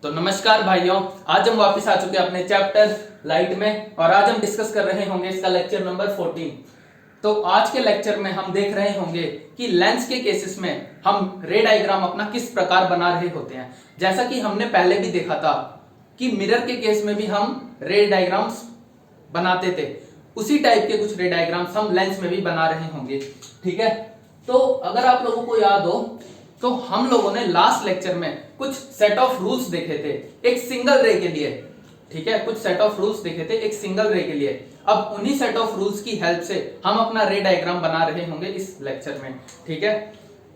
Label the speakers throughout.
Speaker 1: तो नमस्कार भाइयों, आज हम वापस आ चुके हैं अपने चैप्टर लाइट में और आज हम डिस्कस कर रहे होंगे इसका लेक्चर नंबर 14। तो आज के लेक्चर में हम देख रहे होंगे कि लेंस के केसेस में हम रे डायग्राम अपना किस प्रकार बना रहे होते हैं। जैसा कि हमने पहले भी देखा था कि मिरर के केस में भी हम रे डायग्राम्स बनाते थे, उसी टाइप के कुछ रे डायग्राम्स हम लेंस में भी बना रहे होंगे। ठीक है, तो अगर आप लोगों को याद हो तो हम लोगों ने लास्ट लेक्चर में कुछ सेट ऑफ रूल्स देखे थे एक सिंगल रे के लिए। ठीक है, कुछ सेट ऑफ रूल्स देखे थे एक सिंगल रे के लिए। अब उन्हीं सेट ऑफ रूल्स की हेल्प से हम अपना रे डायग्राम बना रहे होंगे इस लेक्चर में। ठीक है,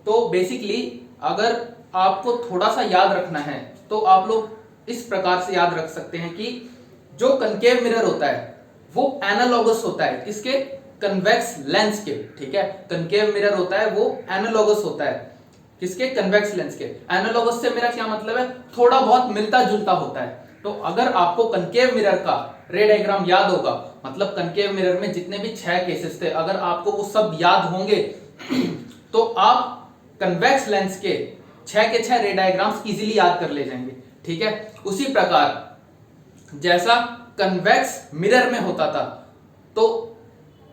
Speaker 1: तो बेसिकली अगर आपको थोड़ा सा याद रखना है तो आप लोग इस प्रकार से याद रख सकते हैं कि जो कनकेव मिरर होता है वो एनालॉगस होता है इसके कन्वेक्स लेंस के। ठीक है, कनकेव मिरर होता है वो एनालॉगस होता है किसके? कन्वेक्स लेंस के। एनालॉगस से मेरा क्या मतलब है? थोड़ा बहुत मिलता जुलता होता है। तो अगर आपको कनकेव मिरर का रे डायग्राम याद होगा, मतलब कनकेव मिरर में जितने भी 6 केसेस थे, अगर आपको वो सब याद होंगे तो आप कन्वेक्स लेंस के 6 के 6 रे डायग्राम्स इजीली याद कर ले जाएंगे। ठीक है, उसी प्रकार जैसा कन्वेक्स मिरर में होता था तो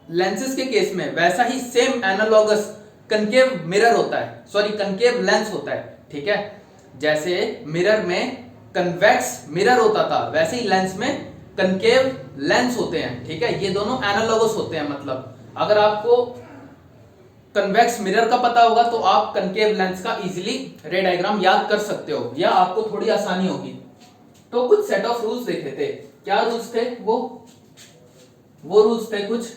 Speaker 1: लेंसेज के केस में वैसा ही सेम एनालॉगस कनकेव मिरर होता है, सॉरी कनकेव लेंस होता है। ठीक है, जैसे मिरर में कन्वेक्स मिरर होता था वैसे ही लेंस में कनकेव लेंस होते हैं। ठीक है, ये दोनों एनालॉगस होते हैं। मतलब अगर आपको कन्वेक्स मिरर का पता होगा तो आप कनकेव लेंस का इजीली रे डायग्राम याद कर सकते हो या आपको थोड़ी आसानी होगी। तो कुछ सेट ऑफ रूल्स देखे थे। क्या रूल्स थे? वो रूल्स थे कुछ,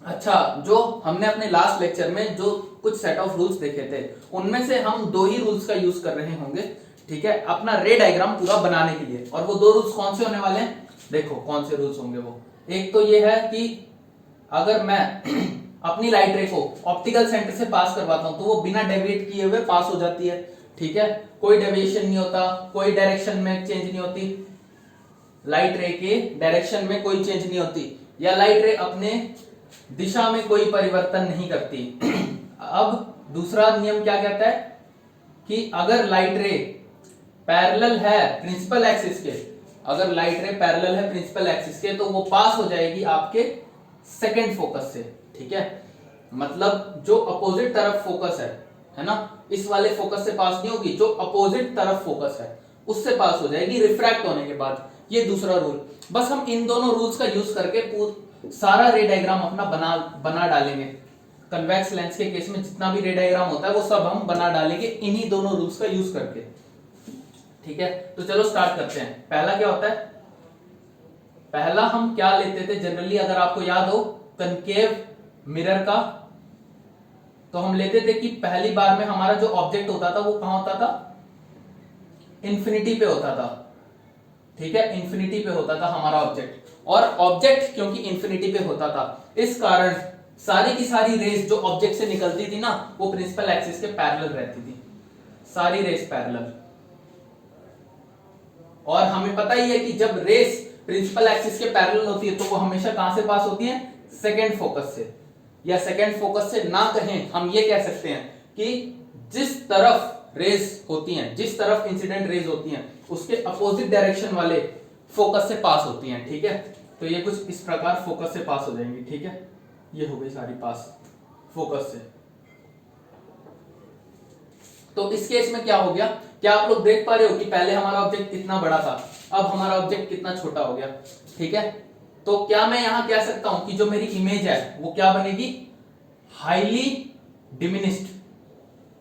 Speaker 1: अच्छा, जो हमने अपने लास्ट लेक्चर में जो कुछ सेट ऑफ रूल्स देखे थे उनमें से हम 2 ही रूल्स का यूज कर रहे होंगे। ठीक है, अपना रे डायग्राम पूरा बनाने के लिए। और वो 2 रूल्स कौन से होने वाले हैं? देखो कौन से रूल्स होंगे वो। एक तो ये है कि अगर मैं अपनी लाइट रे को ऑप्टिकल सेंटर से पास करवाता हूं तो वो बिना डेविएट किए हुए पास हो जाती है। ठीक है, कोई डेविएशन नहीं होता, कोई डायरेक्शन में चेंज नहीं होती, लाइट रे के डायरेक्शन में कोई चेंज नहीं होती, या लाइट रे अपने दिशा में कोई परिवर्तन नहीं करती। अब दूसरा नियम क्या कहता है कि अगर लाइट रे पैरेलल है प्रिंसिपल एक्सिस के, अगर लाइट रे पैरेलल है प्रिंसिपल एक्सिस के तो वो पास हो जाएगी आपके सेकंड फोकस से। ठीक है, मतलब जो अपोजिट तरफ फोकस है ना, इस वाले फोकस से पास नहीं होगी, जो अपोजिट तरफ फोकस है उससे पास हो जाएगी रिफ्रैक्ट होने के बाद। ये दूसरा रूल। बस हम इन दोनों रूल्स का यूज करके सारा रे डायग्राम अपना बना डालेंगे। कन्वेक्स लेंस के केस में जितना भी रे डायग्राम होता है वो सब हम बना डालेंगे इन्हीं दोनों रूल्स का यूज करके। ठीक है, तो चलो स्टार्ट करते हैं। पहला क्या होता है? पहला हम क्या लेते थे जनरली, अगर आपको याद हो कनकेव मिरर का, तो हम लेते थे कि पहली बार में हमारा जो ऑब्जेक्ट होता था वो कहां होता था? इंफिनिटी पे होता था। ठीक है, इंफिनिटी पे होता था हमारा ऑब्जेक्ट। और ऑब्जेक्ट क्योंकि इंफिनिटी पे होता था इस कारण सारी की सारी रेस जो ऑब्जेक्ट से निकलती थी ना वो प्रिंसिपल एक्सिस के पैरेलल रहती थी, सारी रेस पैरेलल। और हमें पता ही है कि जब रेस प्रिंसिपल एक्सिस के पैरेलल होती है तो वो हमेशा कहां से पास होती है? सेकेंड फोकस से। या सेकेंड फोकस से ना कहें, हम ये कह सकते हैं कि जिस तरफ रेस होती हैं, जिस तरफ इंसिडेंट रेज होती हैं उसके अपोजिट डायरेक्शन वाले फोकस से पास होती हैं। ठीक है, तो ये कुछ इस प्रकार फोकस से पास हो जाएंगी। ठीक है, ये हो गई सारी पास फोकस से। तो इस केस में क्या हो गया? क्या आप लोग देख पा रहे हो कि पहले हमारा ऑब्जेक्ट कितना बड़ा था, अब हमारा ऑब्जेक्ट कितना छोटा हो गया? ठीक है, तो क्या मैं यहां कह सकता हूं कि जो मेरी इमेज है वो क्या बनेगी? Highly diminished.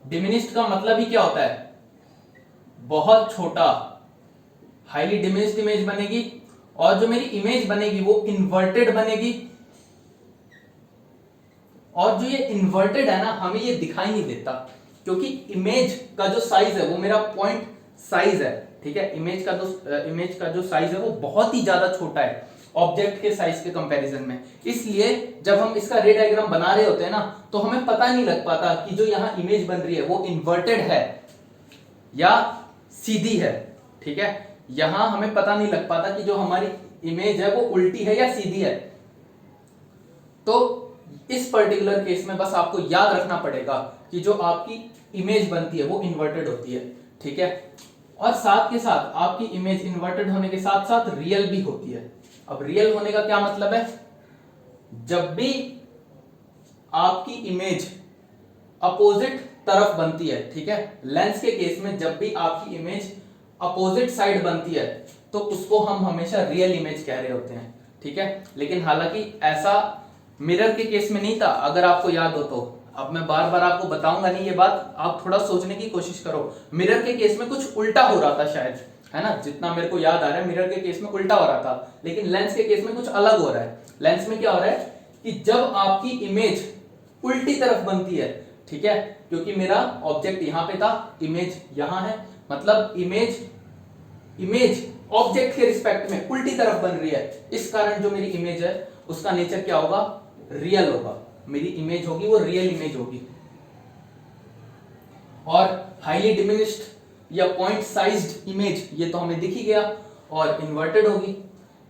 Speaker 1: डिमिनिस्ड का मतलब ही क्या होता है? बहुत छोटा। हाईली डिमिनिस्ड इमेज बनेगी। और जो मेरी इमेज बनेगी वो इन्वर्टेड बनेगी। और जो ये इन्वर्टेड है ना, हमें ये दिखाई नहीं देता क्योंकि इमेज का जो साइज है वो मेरा पॉइंट साइज है। ठीक है, इमेज का जो साइज है वो बहुत ही ज्यादा छोटा है ऑब्जेक्ट के साइज के कंपैरिजन में। इसलिए जब हम इसका रे डायग्राम बना रहे होते हैं ना तो हमें पता नहीं लग पाता कि जो यहाँ इमेज बन रही है वो इन्वर्टेड है या सीधी है। ठीक है, यहां हमें पता नहीं लग पाता कि जो हमारी इमेज है वो उल्टी है या सीधी है। तो इस पर्टिकुलर केस में बस आपको याद रखना पड़ेगा कि जो आपकी इमेज बनती है वो इन्वर्टेड होती है। ठीक है, और साथ के साथ आपकी इमेज इन्वर्टेड होने के साथ साथ रियल भी होती है। अब रियल होने का क्या मतलब है, जब भी आपकी इमेज अपोजिट तरफ बनती है, ठीक है, लेंस के केस में जब भी आपकी इमेज अपोजिट साइड बनती है तो उसको हम हमेशा रियल इमेज कह रहे होते हैं, ठीक है। लेकिन हालांकि ऐसा मिरर के केस में नहीं था, अगर आपको याद हो तो। अब मैं बार बार आपको बताऊंगा नहीं ये बात, आप थोड़ा सोचने की कोशिश करो। मिरर के केस में कुछ उल्टा हो रहा था शायद, है ना, जितना मेरे को याद आ रहा है मिरर के केस में उल्टा हो रहा था, लेकिन लेंस के केस में कुछ अलग हो रहा है। लेंस में क्या हो रहा है कि जब आपकी इमेज उल्टी तरफ बनती है, ठीक है, क्योंकि मेरा ऑब्जेक्ट यहां पे था, इमेज यहां है, मतलब इमेज ऑब्जेक्ट के रिस्पेक्ट में उल्टी तरफ बन रही है, इस कारण जो मेरी इमेज है उसका नेचर क्या होगा, रियल होगा। मेरी इमेज होगी वो रियल इमेज होगी। और हाईली डिमिनिश्ड या पॉइंट साइज्ड इमेज, ये तो हमें दिख ही गया, और इन्वर्टेड होगी।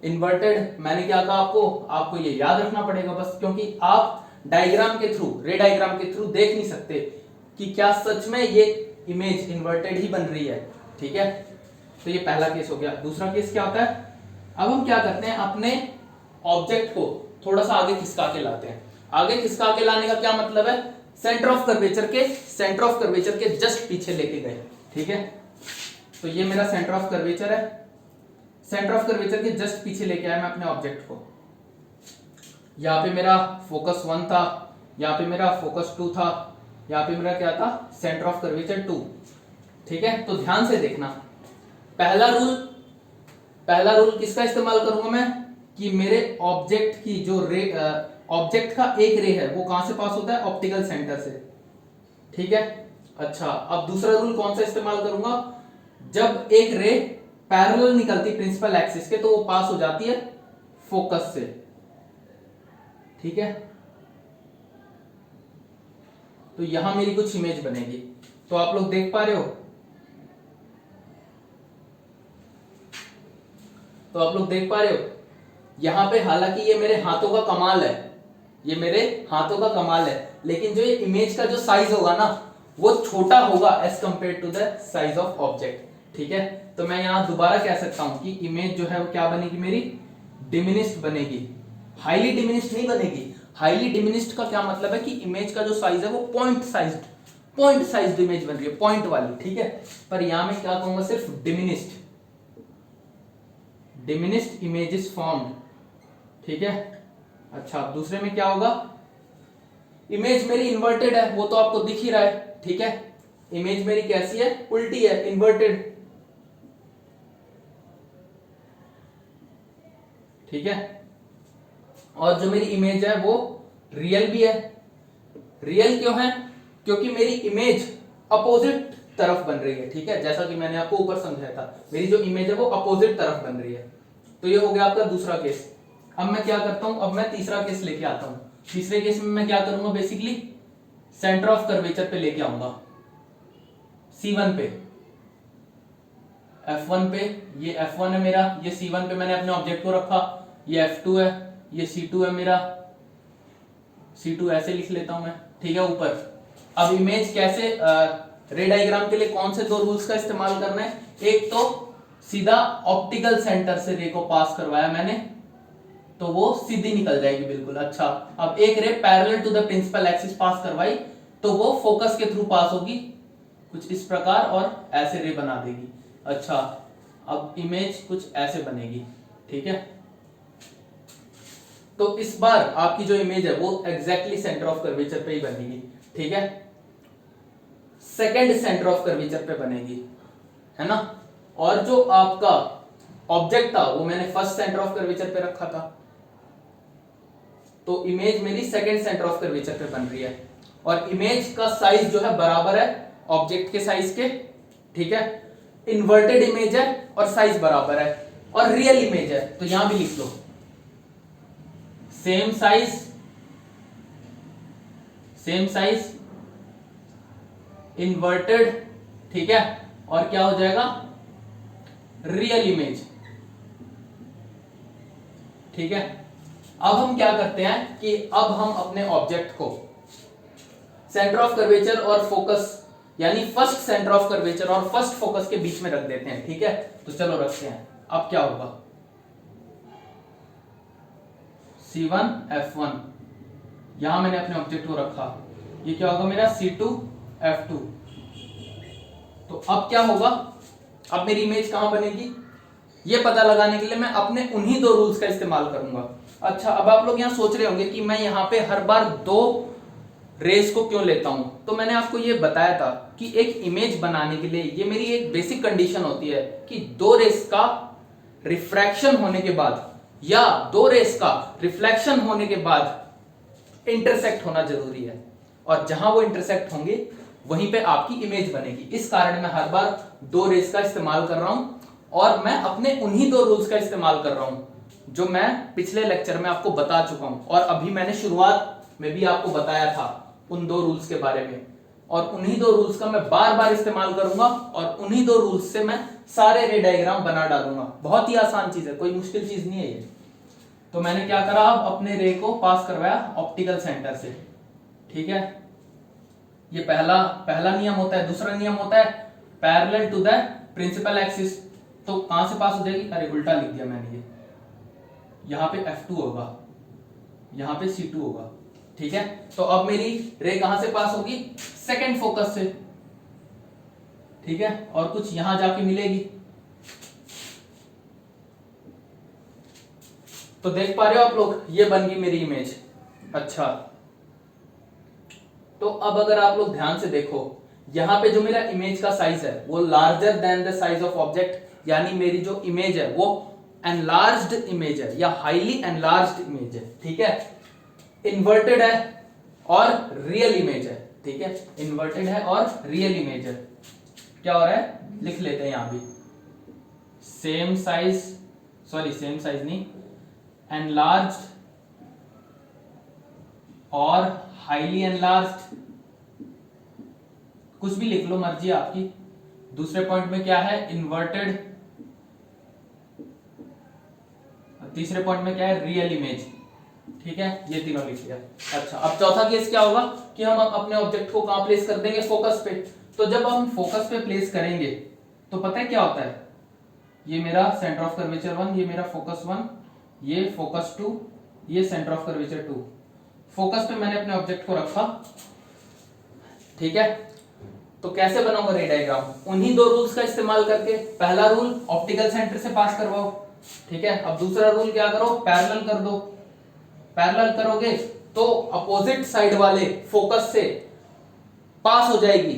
Speaker 1: इन्वर्टेड मैंने क्या कहा आपको ये याद रखना पड़ेगा बस, क्योंकि आप डायग्राम के थ्रू, रे डायग्राम के थ्रू देख नहीं सकते कि क्या सच में ये इमेज इन्वर्टेड ही बन रही है, ठीक है। तो ये पहला केस हो गया। दूसरा केस क्या होता है, अब हम क्या करते हैं, अपने ऑब्जेक्ट को थोड़ा सा आगे खिसका के लाते हैं। आगे खिसका के लाने का क्या मतलब है, सेंटर ऑफ कर्वेचर के जस्ट पीछे लेके गए, ठीक है। तो ये मेरा सेंटर ऑफ कर्वेचर है, सेंटर ऑफ कर्वेचर के जस्ट पीछे लेके आया मैं अपने ऑब्जेक्ट को। यहाँ पे मेरा फोकस 1 था, यहाँ पे मेरा फोकस 2 था, यहाँ पे मेरा क्या था, सेंटर ऑफ कर्वेचर 2, ठीक है। तो ध्यान से देखना, पहला रूल किसका इस्तेमाल करूंगा मैं, कि मेरे ऑब्जेक्ट की जो रे, ऑब्जेक्ट का एक रे है वो कहां से पास होता है, ऑप्टिकल सेंटर से, ठीक है। अच्छा, अब दूसरा रूल कौन सा इस्तेमाल करूंगा, जब एक रे पैरेलल निकलती प्रिंसिपल एक्सिस के तो वो पास हो जाती है फोकस से, ठीक है। तो यहां मेरी कुछ इमेज बनेगी, तो आप लोग देख पा रहे हो, यहां पे हालांकि ये मेरे हाथों का कमाल है, लेकिन जो ये इमेज का जो साइज होगा ना वो छोटा होगा as compare to the size of object, ठीक है। तो मैं यहां दोबारा कह सकता हूं कि इमेज जो है वो क्या बनेगी, मेरी डिमिनिश्ड बनेगी, हाईली डिमिनिश्ड नहीं बनेगी। हाईली डिमिनिश्ड का क्या मतलब है कि इमेज का जो साइज है वो पॉइंट साइज्ड इमेज बन रही है, पॉइंट वाली, ठीक है। पर यहां मैं क्या कहूंगा, सिर्फ डिमिनिश्ड इमेज इज फॉर्म्ड, ठीक है। अच्छा, दूसरे में क्या होगा, इमेज मेरी इन्वर्टेड है, वो तो आपको दिख ही रहा है, ठीक है। इमेज मेरी कैसी है, उल्टी है, इन्वर्टेड, ठीक है। और जो मेरी इमेज है वो रियल भी है। रियल क्यों है, क्योंकि मेरी इमेज अपोजिट तरफ बन रही है, ठीक है, जैसा कि मैंने आपको ऊपर समझाया था, मेरी जो इमेज है वो अपोजिट तरफ बन रही है। तो ये हो गया आपका दूसरा केस। अब मैं क्या करता हूं, अब मैं तीसरा केस लेके आता हूं। तीसरे केस में मैं क्या करूंगा, बेसिकली सेंटर ऑफ कर्वेचर पे लेके आऊंगा, C1 पे, F1 पे, ये F1 है मेरा, ये C1 पे मैंने अपने ऑब्जेक्ट को रखा, ये F2 है, ये C2 है मेरा, C2 ऐसे लिख लेता हूं मैं, ठीक है, ऊपर। अब इमेज कैसे, रे डायग्राम के लिए कौन से 2 रूल्स का इस्तेमाल करना है, एक तो सीधा ऑप्टिकल सेंटर से रे को पास करवाया मैंने तो वो सीधी निकल जाएगी बिल्कुल। अच्छा, अब एक ray parallel to the principal axis pass करवाई तो वो फोकस के थ्रू पास होगी कुछ इस प्रकार और ऐसे रे बना देगी। अच्छा, अब इमेज कुछ ऐसे बनेगी, ठीक है। तो इस बार आपकी जो इमेज है वो एग्जैक्टली सेंटर ऑफ कर्वेचर पे ही बनेगी, ठीक है, सेकंड सेंटर ऑफ कर्वेचर पे बनेगी, है ना। और जो आपका ऑब्जेक्ट था वो मैंने फर्स्ट सेंटर ऑफ कर्वेचर पे रखा था, तो इमेज मेरी सेकंड सेंटर ऑफ कर्वेचर पे बन रही है। और इमेज का साइज जो है बराबर है ऑब्जेक्ट के साइज के, ठीक है। इन्वर्टेड इमेज है और साइज बराबर है, और रियल इमेज है तो यहां भी लिख लो सेम साइज इन्वर्टेड, ठीक है, और क्या हो जाएगा, रियल इमेज, ठीक है। अब हम क्या करते हैं कि अब हम अपने ऑब्जेक्ट को सेंटर ऑफ कर्वेचर और फोकस यानी फर्स्ट सेंटर ऑफ कर्वेचर और फर्स्ट फोकस के बीच में रख देते हैं। ठीक है, तो चलो रखते हैं। अब क्या होगा, C1 F1, यहां मैंने अपने ऑब्जेक्ट को रखा, ये क्या होगा मेरा C2 F2। तो अब क्या होगा, अब मेरी इमेज कहां बनेगी, ये पता लगाने के लिए मैं अपने उन्हीं दो रूल्स का इस्तेमाल करूंगा। अच्छा, अब आप लोग यहां सोच रहे होंगे कि मैं यहां पे हर बार दो रेस को क्यों लेता हूं। तो मैंने आपको ये बताया था कि एक इमेज बनाने के लिए ये मेरी एक बेसिक कंडीशन होती है कि दो रेस का रिफ्रैक्शन होने के बाद या दो रेस का रिफ्लेक्शन होने के बाद इंटरसेक्ट होना जरूरी है, और जहां वो इंटरसेक्ट होंगे वहीं पे आपकी इमेज बनेगी। इस कारण मैं हर बार दो रेस का इस्तेमाल कर रहा हूं, और मैं अपने उन्हीं दो रूल्स का इस्तेमाल कर रहा हूं जो मैं पिछले लेक्चर में आपको बता चुका हूं, और अभी मैंने शुरुआत में भी आपको बताया था उन दो रूल्स के बारे में। और उन्हीं दो रूल्स का मैं बार बार इस्तेमाल करूंगा, और उन्हीं दो रूल्स से मैं सारे रे डायग्राम बना डालूंगा। बहुत ही आसान चीज है, कोई मुश्किल चीज नहीं है ये। तो मैंने क्या करा, अब अपने रे को पास करवाया ऑप्टिकल सेंटर से। ठीक है, ये पहला नियम होता है। दूसरा नियम होता है parallel to the principal axis. तो कहां से पास हो जाएगी, अरे उल्टा लिख दिया मैंने, ये यहां पे F2 होगा, यहां पे C2 होगा। ठीक है, तो अब मेरी रे कहां से पास होगी, सेकंड फोकस से। ठीक है, और कुछ यहां जाके मिलेगी। तो देख पा रहे हो आप लोग, ये बन गई मेरी इमेज। अच्छा, तो अब अगर आप लोग ध्यान से देखो, यहां पे जो मेरा इमेज का साइज है वो larger than the size of object, यानी मेरी जो इमेज है वो एनलार्ज्ड इमेज है या हाईली एनलार्ज्ड इमेज है। ठीक है, इन्वर्टेड है और रियल इमेज है। ठीक है, इन्वर्टेड है और रियल इमेज है। क्या हो रहा है, लिख लेते हैं यहां भी, सेम साइज नहीं, एनलार्ज्ड और हाईली एनलार्ज्ड, कुछ भी लिख लो, मर्जी है आपकी। दूसरे पॉइंट में क्या है, इन्वर्टेड। तीसरे पॉइंट में क्या है, रियल इमेज। ठीक है, ये तीनों लिख लिया। अच्छा, अब चौथा केस क्या होगा कि हम अपने ऑब्जेक्ट को कहां प्लेस कर देंगे, फोकस पे। तो जब हम फोकस पे प्लेस करेंगे तो पता है क्या होता है, ये मेरा सेंटर ऑफ कर्वेचर 1, ये मेरा फोकस 1, ये फोकस 2, ये सेंटर ऑफ कर्वेचर 2। फोकस पे मैंने अपने ऑब्जेक्ट को रखा। ठीक है, तो कैसे बनाऊंगा रे डायग्राम, उन्हीं दो रूल्स का इस्तेमाल करके। पहला रूल ऑप्टिकल सेंटर से पास करवाओ। ठीक है, अब दूसरा रूल क्या करो, पैरेलल कर दो। पैरेलल करोगे तो अपोजिट साइड वाले फोकस से पास हो जाएगी,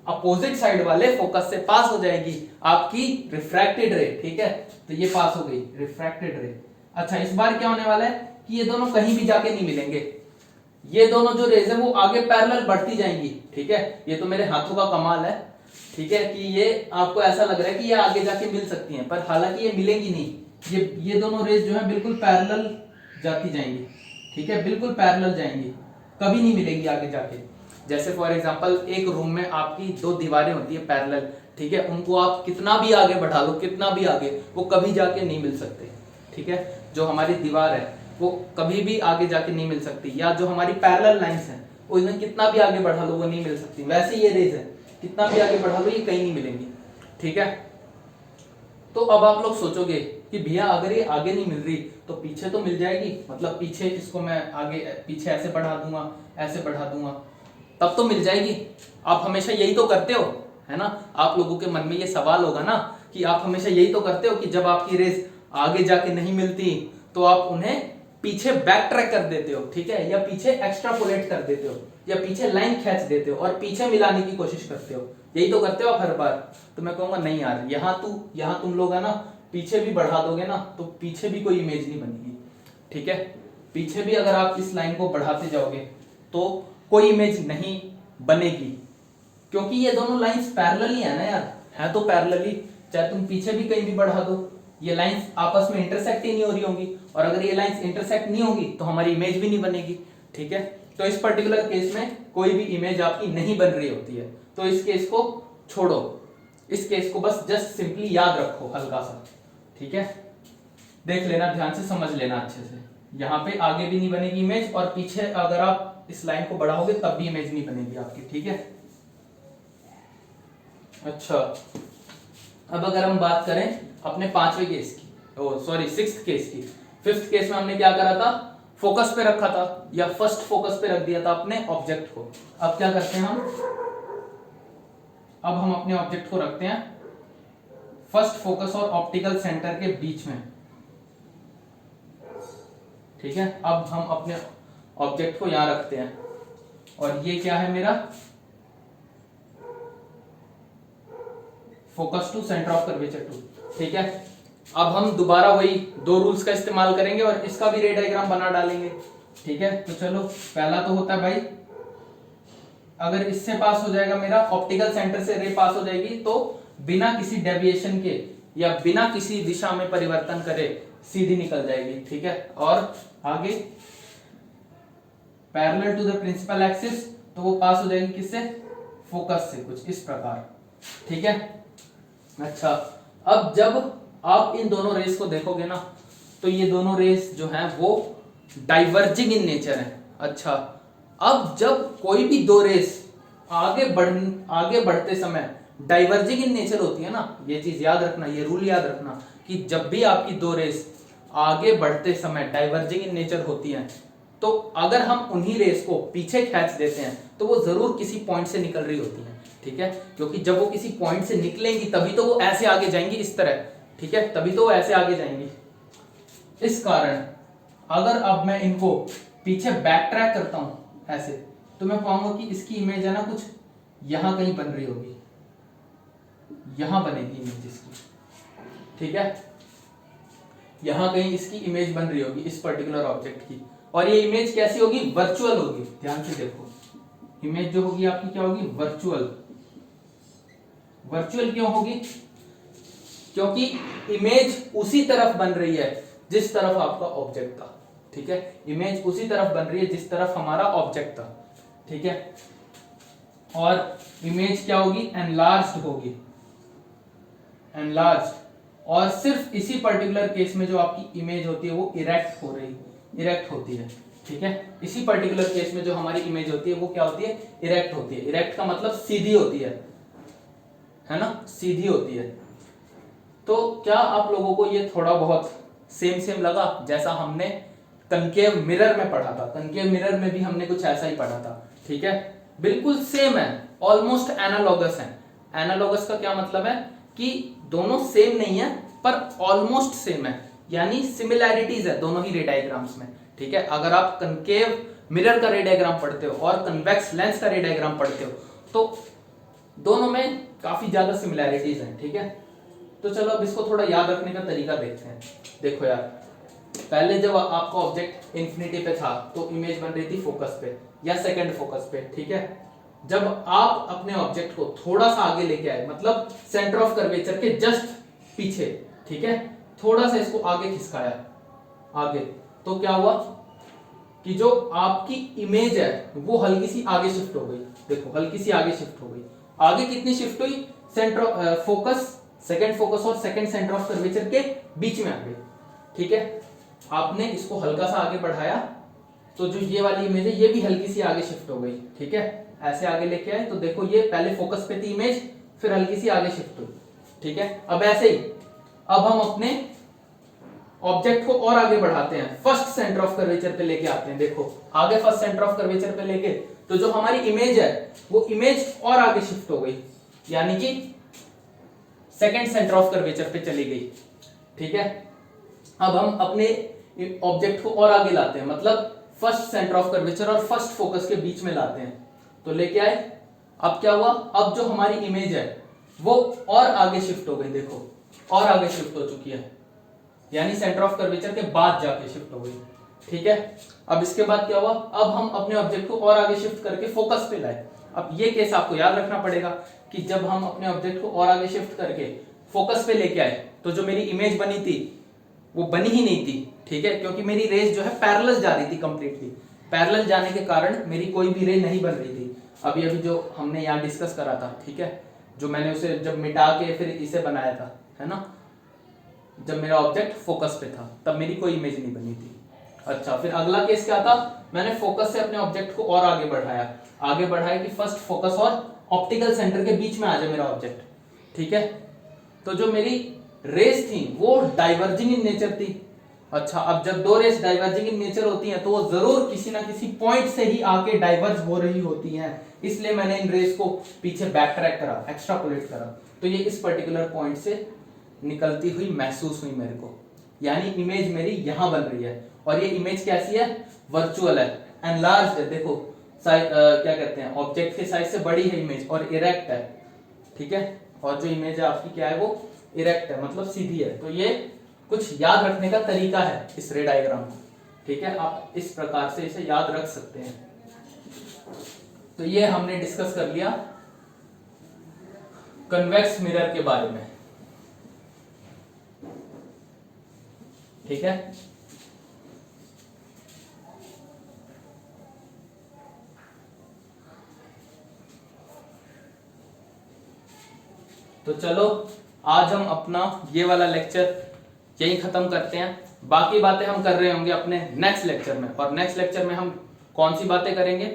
Speaker 1: अपोजिट साइड वाले फोकस से पास हो जाएगी आपकी रिफ्रैक्टेड रे। ठीक है, तो ये पास हो गई रिफ्रैक्टेड रे। अच्छा, इस बार क्या होने वाला है कि ये दोनों कहीं भी जाके नहीं मिलेंगे, ये दोनों जो रेज है वो आगे पैरेलल बढ़ती जाएंगी। ठीक है, ये तो मेरे हाथों का कमाल है। ठीक है, कि ये आपको ऐसा लग रहा है कि ये आगे जाके मिल सकती हैं, पर हालांकि ये मिलेंगी नहीं। ये दोनों रेज जो है बिल्कुल पैरेलल जाती जाएंगी। ठीक है, बिल्कुल पैरेलल जाएंगी, कभी नहीं मिलेगी आगे जाके। जैसे फॉर एग्जांपल एक रूम में आपकी दो दीवारें होती है पैरेलल। ठीक है, उनको आप कितना भी आगे बढ़ा लो, कितना भी आगे, वो कभी जाके नहीं मिल सकते। ठीक है, जो हमारी दीवार है वो कभी भी आगे जाके नहीं मिल सकती, या जो हमारी पैरेलल लाइंस हैं वो इन्हें कितना भी आगे बढ़ा लो वो नहीं मिल सकती। वैसे ये रेज है, कितना भी आगे बढ़ा लो ये कहीं नहीं मिलेंगी। ठीक है, तो अब आप लोग सोचोगे कि भैया अगर ये आगे नहीं मिल रही तो पीछे तो मिल जाएगी, मतलब पीछे इसको मैं आगे पीछे ऐसे बढ़ा दूंगा, ऐसे बढ़ा दूंगा, तब तो मिल जाएगी। आप हमेशा यही तो करते हो, है ना। आप लोगों के मन में ये सवाल होगा ना कि आप हमेशा यही तो करते हो कि जब आपकी रेस आगे जाके नहीं मिलती तो आप उन्हें पीछे बैक ट्रैक कर देते हो। ठीक है, या पीछे एक्स्ट्रापोलेट कर देते हो, या पीछे लाइन खींच देते हो और पीछे मिलाने की कोशिश करते हो। यही तो करते हो आप हर बार। तो मैं कहूंगा नहीं यार, यहाँ तुम लोग है ना पीछे भी बढ़ा दोगे ना तो पीछे भी कोई इमेज नहीं बनेगी। ठीक है, पीछे भी अगर आप इस लाइन को बढ़ाते जाओगे तो कोई इमेज नहीं बनेगी, क्योंकि ये दोनों लाइंस पैरेलल ही है ना यार, है तो पैरेलल ही। चाहे तुम पीछे भी कहीं भी बढ़ा दो, ये लाइंस आपस में इंटरसेक्ट ही नहीं हो रही होंगी, और अगर ये लाइंस इंटरसेक्ट नहीं होंगी तो हमारी इमेज भी नहीं बनेगी। ठीक है, तो इस पर्टिकुलर केस में कोई भी इमेज आपकी नहीं बन रही होती है, तो इस केस को छोड़ो, इस केस को बस जस्ट सिंपली याद रखो हल्का सा। ठीक है, देख लेना ध्यान से, समझ लेना अच्छे से। यहाँ पे आगे भी नहीं बनेगी इमेज, और पीछे अगर आप इस लाइन को बढ़ाओगे तब भी इमेज नहीं बनेगी आपकी। ठीक है, अच्छा, अब अगर हम बात करें अपने पांचवें केस की, ओ सॉरी सिक्स्थ केस की, फिफ्थ केस में हमने क्या करा था, फोकस पे रखा था या फर्स्ट फोकस पे रख दिया था अपने ऑब्जेक्ट को। अब क्या करते हैं हम, अब हम अपने ऑब्जेक्ट को रखते हैं फर्स्ट फोकस और ऑप्टिकल सेंटर के बीच में। ठीक है, अब हम अपने ऑब्जेक्ट को यहां रखते हैं और ये क्या है मेरा focus to centre of curvature to. ठीक है, अब हम दोबारा वही दो रूल्स का इस्तेमाल करेंगे और इसका भी रे डायग्राम बना डालेंगे। ठीक है, तो चलो पहला तो होता है भाई, अगर इससे पास हो जाएगा मेरा ऑप्टिकल सेंटर से रे पास हो जाएगी तो बिना किसी डेविएशन के या बिना किसी दिशा में परिवर्तन करे सीधी निकल जाएगी। ठीक है, और आगे parallel to the principal axis, तो वो पास हो जाएगी किससे, फोकस से, कुछ इस प्रकार। ठीक है, अच्छा, अब जब आप इन दोनों रेस को देखोगे ना तो ये दोनों रेस जो हैं वो डाइवर्जिंग इन नेचर है। अच्छा, अब जब कोई भी दो रेस आगे बढ़ते समय डाइवर्जिंग इन नेचर होती है ना, ये चीज याद रखना, ये रूल याद रखना कि जब भी आपकी दो रेस आगे बढ़ते समय डाइवर्जिंग इन नेचर होती हैं तो अगर हम उन्हीं रेस को पीछे खींच देते हैं तो वो जरूर किसी पॉइंट से निकल रही होती हैं। ठीक है, क्योंकि जब वो किसी पॉइंट से निकलेंगी तभी तो वो ऐसे आगे जाएंगी इस तरह। ठीक है, तभी तो वो ऐसे आगे जाएंगी। इस कारण अगर अब मैं इनको पीछे बैक ट्रैक करता हूं ऐसे, तो मैं पाऊंगा कि इसकी इमेज है ना कुछ यहां कहीं बन रही होगी, यहां बनेगी इमेज इसकी। ठीक है, यहां कहीं इसकी इमेज बन रही होगी इस पर्टिकुलर ऑब्जेक्ट की, और ये इमेज कैसी होगी, वर्चुअल होगी। ध्यान से देखो, इमेज जो होगी आपकी क्या होगी, वर्चुअल। वर्चुअल क्यों होगी, क्योंकि इमेज उसी तरफ बन रही है जिस तरफ आपका ऑब्जेक्ट था। ठीक है, इमेज उसी तरफ बन रही है जिस तरफ हमारा ऑब्जेक्ट था। ठीक है, और इमेज क्या होगी, एनलार्ज्ड होगी, एनलार्ज्ड। और सिर्फ इसी पर्टिकुलर केस में जो आपकी इमेज होती है वो इरेक्ट होती है। ठीक है, इसी पर्टिकुलर केस में जो हमारी इमेज होती है वो क्या होती है, इरेक्ट होती है। इरेक्ट का मतलब सीधी होती है ना, सीधी होती है। तो क्या आप लोगों को ये थोड़ा बहुत सेम लगा जैसा हमने कनकेव मिरर में पढ़ा था? कनकेव मिरर में भी हमने कुछ ऐसा ही पढ़ा था। ठीक है, बिल्कुल सेम है, ऑलमोस्ट एनालॉगस है। एनालॉगस का क्या मतलब है कि दोनों सेम नहीं है पर ऑलमोस्ट सेम है, यानी सिमिलैरिटीज है दोनों ही रे डायग्राम्स में। ठीक है, अगर आप कनकेव मिरर का रे डायग्राम पढ़ते हो और कन्वेक्स लेंस का रे डायग्राम पढ़ते हो तो दोनों में काफी ज्यादा सिमिलैरिटीज हैं। ठीक है, तो चलो अब इसको थोड़ा याद रखने का तरीका देखते हैं। देखो यार, पहले जब आपका ऑब्जेक्ट इंफिनिटी पे था तो इमेज बन रही थी फोकस पे या सेकंड फोकस पे। ठीक है, जब आप अपने ऑब्जेक्ट को थोड़ा सा आगे लेके आए, मतलब सेंटर ऑफ कर्वेचर के जस्ट पीछे, ठीक है, थोड़ा सा इसको आगे खिसकाया आगे, तो क्या हुआ कि जो आपकी इमेज है वो हल्की सी आगे शिफ्ट हो गई। देखो, हल्की सी आगे शिफ्ट हो गई। आगे कितनी शिफ्ट हुई, सेंटर फोकस, सेकंड फोकस और सेकंड सेंटर ऑफ कर्वेचर के बीच में आ गई। ठीक है, आपने इसको हल्का सा आगे बढ़ाया तो जो ये वाली इमेज है ये भी हल्की सी आगे शिफ्ट हो गई। ठीक है, ऐसे आगे लेके आए तो देखो ये पहले फोकस पे थी इमेज, फिर हल्की सी आगे शिफ्ट हुई। ठीक है, अब ऐसे ही अब हम अपने ऑब्जेक्ट को और आगे बढ़ाते हैं, फर्स्ट सेंटर ऑफ कर्वेचर पे लेके आते हैं। देखो आगे फर्स्ट सेंटर ऑफ कर्वेचर पे लेके, तो जो हमारी इमेज है वो इमेज और आगे शिफ्ट हो गई, यानी कि सेकंड सेंटर ऑफ कर्वेचर पे चली गई। ठीक है, अब हम अपने ऑब्जेक्ट को और आगे लाते हैं, मतलब फर्स्ट सेंटर ऑफ कर्वेचर और फर्स्ट फोकस के बीच में लाते हैं, तो लेके आए। अब क्या हुआ, अब जो हमारी इमेज है वो और आगे शिफ्ट हो गई। देखो और आगे शिफ्ट हो चुकी है, यानी सेंटर ऑफ कर्वेचर के बाद जाके शिफ्ट हो गई। ठीक है, अब इसके बाद क्या हुआ, अब हम अपने ऑब्जेक्ट को और आगे शिफ्ट करके फोकस पे लाए। अब ये केस आपको याद रखना पड़ेगा कि जब हम अपने ऑब्जेक्ट को और आगे शिफ्ट करके फोकस पे लेके आए तो जो मेरी इमेज बनी थी वो बनी ही नहीं थी। ठीक है, क्योंकि मेरी रेस जो है पैरेलल जा रही थी, कंप्लीटली पैरेलल जाने के कारण मेरी कोई भी रे नहीं बन रही थी। अभी जो हमने यहाँ डिस्कस करा था, ठीक है, जो मैंने उसे जब मिटा के फिर इसे बनाया था, है ना, जब मेरा ऑब्जेक्ट फोकस पे था तब मेरी कोई इमेज नहीं बनी थी। अच्छा, फिर अगला केस क्या था, मैंने फोकस से अपने ऑब्जेक्ट को और आगे बढ़ाया कि फर्स्ट फोकस और ऑप्टिकल सेंटर के बीच में आ जाए मेरा ऑब्जेक्ट। ठीक है। तो जो मेरी रेस थी वो डाइवर्जिंग इन नेचर थी। अच्छा, अब जब दो रेस डाइवर्जिंग इन नेचर होती हैं तो वो जरूर किसी ना किसी पॉइंट से ही आके डाइवर्ज हो रही होती हैं, इसलिए मैंने इन रेस को पीछे बैक ट्रैक करा, एक्स्ट्रापोलेट करा, तो ये इस पर्टिकुलर पॉइंट से निकलती हुई महसूस हुई मेरे को, यानी इमेज मेरी यहां बन रही है। और ये इमेज कैसी है? वर्चुअल है, एनलार्ज्ड है। देखो क्या कहते हैं, ऑब्जेक्ट के साइज से बड़ी है इमेज और इरेक्ट है, ठीक है। और जो इमेज है आपकी क्या है, वो इरेक्ट है, मतलब सीधी है। तो ये कुछ याद रखने का तरीका है इस रे डायग्राम को, ठीक है। आप इस प्रकार से इसे याद रख सकते हैं। तो ये हमने डिस्कस कर लिया कन्वेक्स मिरर के बारे में, ठीक है। तो चलो आज हम अपना ये वाला लेक्चर यही खत्म करते हैं। बाकी बातें हम कर रहे होंगे अपने नेक्स्ट लेक्चर में, और नेक्स्ट लेक्चर में हम कौन सी बातें करेंगे?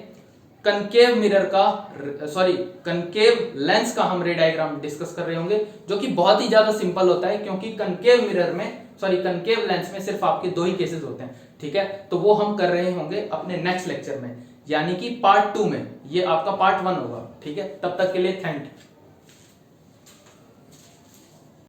Speaker 1: कनकेव मिरर का, सॉरी कनकेव लेंस का हम रे डायग्राम डिस्कस कर रहे होंगे, जो कि बहुत ही ज्यादा सिंपल होता है, क्योंकि कनकेव मिरर में, सॉरी कनकेव लेंस में सिर्फ आपके दो ही केसेस होते हैं, ठीक है। तो वो हम कर रहे होंगे अपने नेक्स्ट लेक्चर में, यानी कि पार्ट 2 में। ये आपका पार्ट 1 होगा, ठीक है। तब तक के लिए थैंक यू।